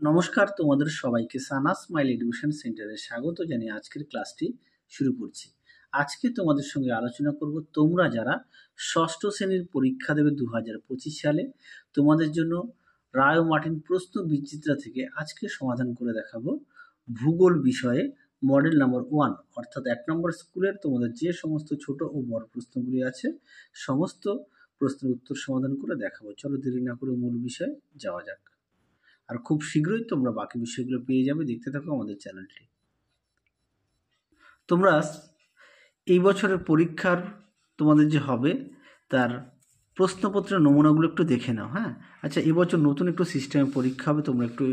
নমস্কার, তোমাদের সবাইকে সানা স্মাইল এডুকেশন সেন্টারে স্বাগত জানিয়ে আজকের ক্লাসটি শুরু করছি। আজকে তোমাদের সঙ্গে আলোচনা করব তোমরা যারা ষষ্ঠ শ্রেণীর পরীক্ষা দেবে 2025 সালে, তোমাদের জন্য রায় ও মার্টিন প্রশ্ন বিচিত্রা থেকে আজকে সমাধান করে দেখাবো ভূগোল বিষয়ে মডেল নাম্বার 1 অর্থাৎ 1 নম্বর স্কুলের তোমাদের যে সমস্ত ছোট ও বড় প্রশ্নগুলি আছে সমস্ত প্রশ্নের উত্তর সমাধান করে দেখাবো। চলো দেরি না করে মূল বিষয়ে যাওয়া যাক। আর খুব শীঘ্রই তোমরা বাকি বিষয়গুলো পেয়ে যাবে, দেখতে থাকো আমাদের চ্যানেলটি। তোমরা এই বছরের পরীক্ষার তোমাদের যে হবে তার প্রশ্নপত্রের নমুনাগুলো একটু দেখে নাও। হ্যাঁ, আচ্ছা, এবছর নতুন একটু সিস্টেমে পরীক্ষা হবে, তোমরা একটু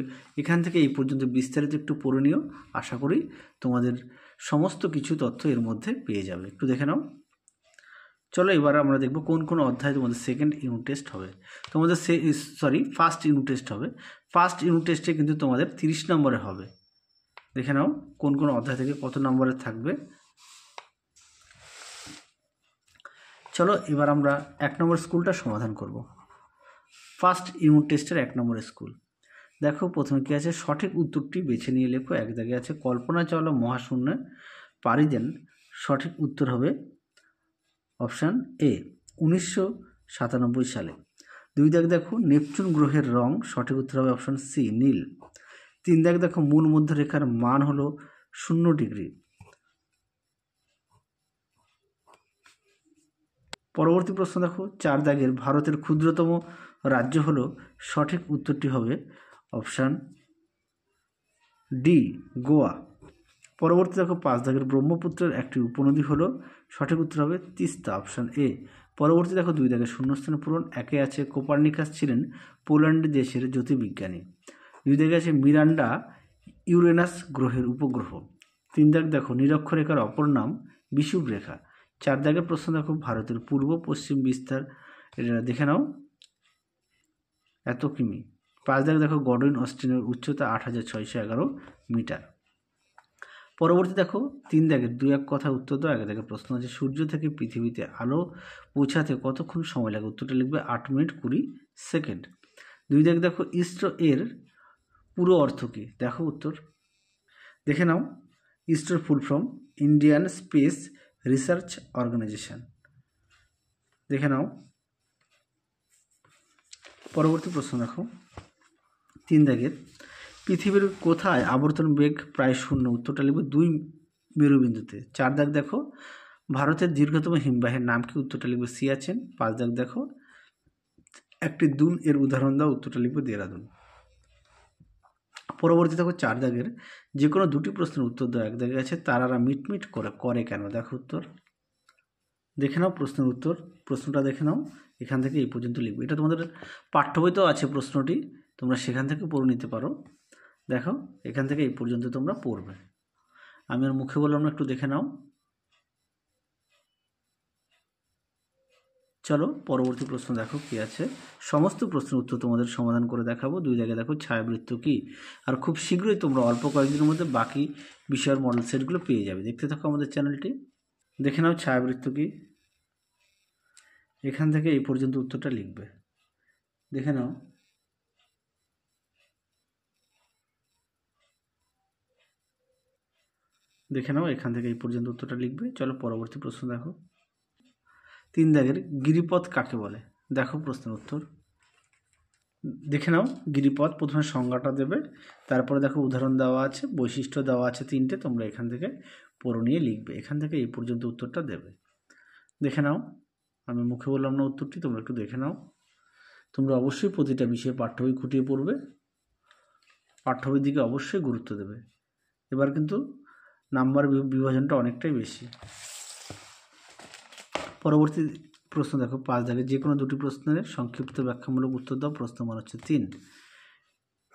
এখান থেকে এই পর্যন্ত বিস্তারিত একটু পড়ে নিও। আশা করি তোমাদের সমস্ত কিছু তথ্য এর মধ্যে পেয়ে যাবে, একটু দেখে নাও। চলো এবার আমরা দেখব কোন কোন অধ্যায়ে তোমাদের সেকেন্ড ইউনিট টেস্ট হবে। তোমাদের ফার্স্ট ইউনিট টেস্ট হবে। ফার্স্ট ইউনিট টেস্টে কিন্তু তোমাদের 30 নম্বরে হবে। দেখে নাও কোন কোন অধ্যায় থেকে কত নম্বরে থাকবে। চলো এবার আমরা 1 নম্বর স্কুলটা সমাধান করব। ফার্স্ট ইউনিট টেস্টের 1 নম্বর স্কুল। দেখো প্রথমে কি আছে, সঠিক উত্তরটি বেছে নিয়ে লেখো। এক জায়গায় আছে কল্পনা চাওলা মহাশূন্যে পাড়ি দেন। সঠিক উত্তর হবে অপশান এ 1997 সালে। 2 দাগ দেখো নেপচুন গ্রহের রং। সঠিক উত্তর হবে অপশান সি নীল। 3 দাগ দেখো মূল মধ্যরেখার মান হলো 0 ডিগ্রি। পরবর্তী প্রশ্ন দেখো 4 দাগের ভারতের ক্ষুদ্রতম রাজ্য হলো। সঠিক উত্তরটি হবে অপশান ডি গোয়া। পরবর্তী দেখো 5 দাগের ব্রহ্মপুত্রের একটি উপনদী হলো। সঠিক উত্তর হবে তিস্তা, অপশান এ। পরবর্তী দেখো 2 দাগের শূন্যস্থান পূরণ। একে আছে কোপার্নিকাস ছিলেন পোল্যান্ড দেশের জ্যোতির্বিজ্ঞানী। 2 দাগে আছে মিরান্ডা ইউরেনাস গ্রহের উপগ্রহ। 3 দাগ দেখো নিরক্ষরেখার অপর নাম বিষুব রেখা। 4 দাগের প্রশ্ন দেখো ভারতের পূর্ব পশ্চিম বিস্তার, এটা দেখে নাও এত কিমি। 5 দাগ দেখো গডউইন অস্টিনের উচ্চতা 8611 মিটার। পরবর্তী দেখো 3 দাগের 2-1 কথা উত্তর দাও। 1 দাগের প্রশ্ন আছে সূর্য থেকে পৃথিবীতে আলো পৌঁছাতে কতক্ষণ সময় লাগে। উত্তরটা লিখবে 8 মিনিট 20 সেকেন্ড। 2 দাগ দেখো ইসরো এর পুরো অর্থ কী। দেখো উত্তর দেখে নাও। ইসরোর full form Indian Space Research Organisation. দেখে নাও। পরবর্তী প্রশ্ন দেখো 3 দাগের পৃথিবীর কোথায় আবর্তন বেগ প্রায় 0। উত্তরটা লিখবে 2 মেরুবিন্দুতে। 4 দাগ দেখো ভারতের দীর্ঘতম হিমবাহের নাম কি। উত্তরটা লিখবে সিয়াচেন। 5 দাগ দেখো একটি দুন এর উদাহরণ দাও। উত্তরটা লিখবে দেরাদুন। পরবর্তী দেখো 4 দাগের যে কোনো 2টি প্রশ্নের উত্তর দাও। 1 দাগে আছে তারারা মিটমিট করে কেন। দেখো উত্তর দেখে নাও। প্রশ্নের উত্তর প্রশ্নটা দেখে নাও, এখান থেকে এই পর্যন্ত লিখবে। এটা তোমাদের পাঠ্য বইতেও আছে প্রশ্নটি, তোমরা সেখান থেকে পড়ে নিতে পারো। দেখো এখান থেকে এই পর্যন্ত তোমরা পড়বে, আমি আর মুখে বললাম না, একটু দেখে নাও। চলো পরবর্তী প্রশ্ন দেখো কি আছে। সমস্ত প্রশ্নের উত্তর তোমাদের সমাধান করে দেখাবো। 2 জায়গায় দেখো ছায়াবৃত্ত কি। আর খুব শীঘ্রই তোমরা অল্প কয়েকদিনের মধ্যে বাকি বিষয়ের মডেল সেটগুলো পেয়ে যাবে, দেখতে থাকো আমাদের চ্যানেলটি। দেখে নাও ছায়াবৃত্ত কি, এখান থেকে এই পর্যন্ত উত্তরটা লিখবে। দেখে নাও। দেখে নাও এখান থেকে এই পর্যন্ত উত্তরটা লিখবে। চলো পরবর্তী প্রশ্ন দেখো 3 দাগের গিরিপথ কাকে বলে। দেখো প্রশ্নের উত্তর দেখে নাও। গিরিপথ প্রথমে সংজ্ঞাটা দেবে, তারপরে দেখো উদাহরণ দেওয়া আছে, বৈশিষ্ট্য দেওয়া আছে 3টে, তোমরা এখান থেকে পড়ে নিয়ে লিখবে। এখান থেকে এই পর্যন্ত উত্তরটা দেবে। দেখে নাও, আমি মুখে বললাম না উত্তরটি, তোমরা একটু দেখে নাও। তোমরা অবশ্যই প্রতিটা বিষয়ে পাঠ্য বই খুঁটিয়ে পড়বে, পাঠ্য বইয়ের দিকে অবশ্যই গুরুত্ব দেবে। এবার কিন্তু নাম্বার বিভাজনটা অনেকটাই বেশি। পরবর্তী প্রশ্ন দেখো 5 দাগে যে কোনো 2টি প্রশ্নের সংক্ষিপ্ত ব্যাখ্যামূলক উত্তর দাও। প্রশ্ন মান হচ্ছে 3।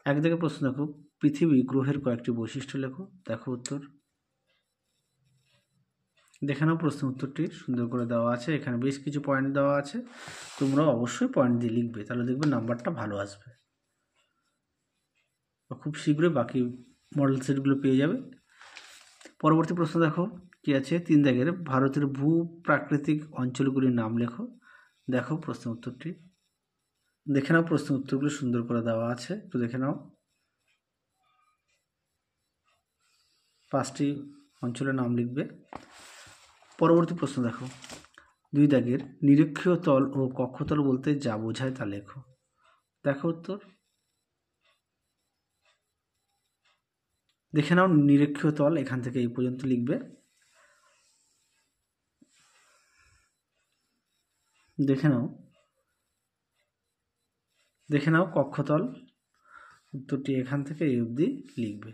1 দাগে প্রশ্ন দেখো পৃথিবী গ্রহের কয়েকটি বৈশিষ্ট্য লেখো। দেখো উত্তর দেখে নাও। প্রশ্ন উত্তরটি সুন্দর করে দেওয়া আছে, এখানে বেশ কিছু পয়েন্ট দেওয়া আছে, তোমরা অবশ্যই পয়েন্ট দিয়ে লিখবে, তাহলে দেখবে নাম্বারটা ভালো আসবে। খুব শীঘ্রই বাকি মডেল সেটগুলো পেয়ে যাবে। পরবর্তী প্রশ্ন দেখো কি আছে। 3 দাগের ভারতের ভূ প্রাকৃতিক অঞ্চলগুলির নাম লেখো। দেখো প্রশ্ন উত্তরটি দেখে নাও। প্রশ্ন উত্তরগুলো সুন্দর করে দেওয়া আছে, একটু দেখে নাও। 5টি অঞ্চলের নাম লিখবে। পরবর্তী প্রশ্ন দেখো, 2 দাগের নিরক্ষীয় তল ও কক্ষতল বলতে যা বোঝায় তা লেখো। দেখো উত্তর, দেখে নাও নিরক্ষীয় তল, এখান থেকে এই পর্যন্ত লিখবে। দেখে নাও কক্ষতল, উত্তরটি এখান থেকে এই অবধি লিখবে।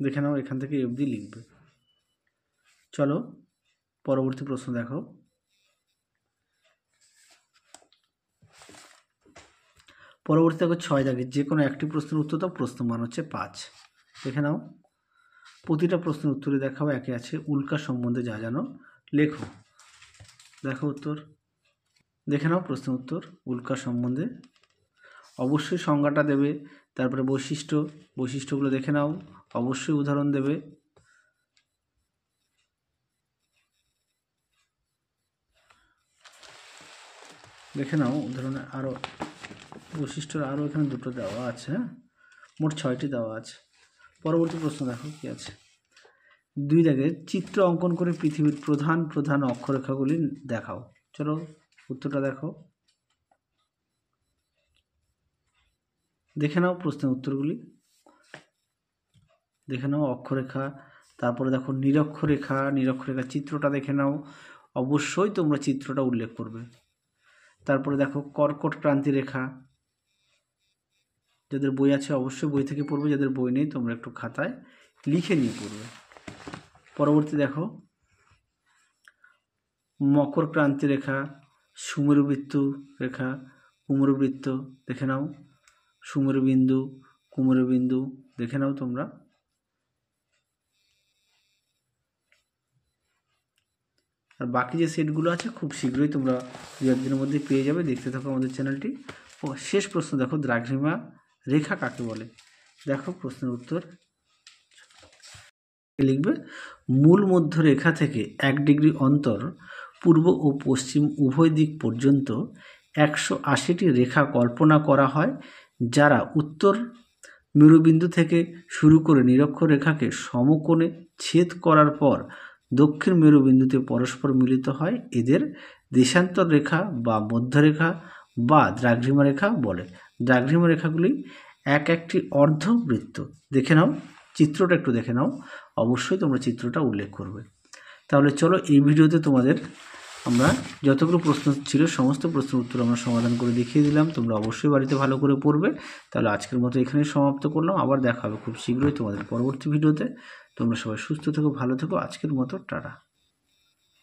দেখে নাও এখান থেকে এই অবধি লিখবে। চলো পরবর্তী প্রশ্ন দেখো, পরবর্তী দেখো 6 দাগের যে কোনো একটি প্রশ্নের উত্তর দাও, প্রশ্ন মান হচ্ছে 5। দেখে নাও, প্রতিটা প্রশ্নের উত্তরে দেখাও একে আছে উল্কা সম্বন্ধে যা জানো লেখো। দেখো উত্তর, দেখে নাও প্রশ্নের উত্তর উল্কা সম্বন্ধে, অবশ্যই সংজ্ঞাটা দেবে, তারপরে বৈশিষ্ট্যগুলো দেখে নাও, অবশ্যই উদাহরণ দেবে। দেখে নাও উদাহরণে আরও বৈশিষ্ট্যের আরও এখানে 2টো দেওয়া আছে, হ্যাঁ, মোট 6টি দেওয়া আছে। পরবর্তী প্রশ্ন দেখো কি আছে, 2 দাগের চিত্র অঙ্কন করে পৃথিবীর প্রধান প্রধান অক্ষরেখাগুলি দেখাও। চলো উত্তরটা দেখো। দেখে নাও প্রশ্নের উত্তরগুলি, দেখে নাও অক্ষরেখা, তারপরে দেখো নিরক্ষরেখা, নিরক্ষরেখা চিত্রটা দেখে নাও, অবশ্যই তোমরা চিত্রটা উল্লেখ করবে। তারপরে দেখো কর্কট ক্রান্তি রেখা, যাদের বই আছে অবশ্যই বই থেকে পড়বে, যাদের বই নেই তোমরা একটু খাতায় লিখে নিয়ে পড়বে। পরবর্তী দেখো মকর ক্রান্তি রেখা, সুমেরুবৃত্ত রেখা, কুমেরুবৃত্ত দেখে নাও, সুমেরুবিন্দু, কুমেরুবিন্দু দেখে নাও তোমরা। আর বাকি যে সেটগুলো আছে খুব শীঘ্রই তোমরা 2-1 দিনের মধ্যে পেয়ে যাবে, দেখতে থাকো আমাদের চ্যানেলটি। ও শেষ প্রশ্ন দেখো, দ্রাঘিমা রেখা কাকে বলে। দেখো প্রশ্নের উত্তর লিখবে, মূল মধ্য রেখা থেকে 1 ডিগ্রি অন্তর পূর্ব ও পশ্চিম উভয় দিক পর্যন্ত 180টি রেখা কল্পনা করা হয়, যারা উত্তর মেরুবিন্দু থেকে শুরু করে নিরক্ষরেখাকে সমকোণে ছেদ করার পর দক্ষিণ মেরুবিন্দুতে পরস্পর মিলিত হয়। এদের দেশান্তর রেখা বা মধ্যরেখা বা দ্রাঘিমা রেখা বলে। দ্রাঘিমা রেখাগুলি একটি অর্ধবৃত্ত। দেখে নাও চিত্রটা, একটু দেখে নাও, অবশ্যই তোমরা চিত্রটা উল্লেখ করবে। তাহলে চলো এই ভিডিওতে তোমাদের আমরা যতগুলো প্রশ্ন ছিল সমস্ত প্রশ্নের উত্তর আমরা সমাধান করে দেখিয়ে দিলাম। তোমরা অবশ্যই বাড়িতে ভালো করে পড়বে। তাহলে আজকের মতো এখানেই সমাপ্ত করলাম, আবার দেখা হবে খুব শীঘ্রই তোমাদের পরবর্তী ভিডিওতে। তোমরা সবাই সুস্থ থেকো, ভালো থেকো, আজকের মতো টাটা।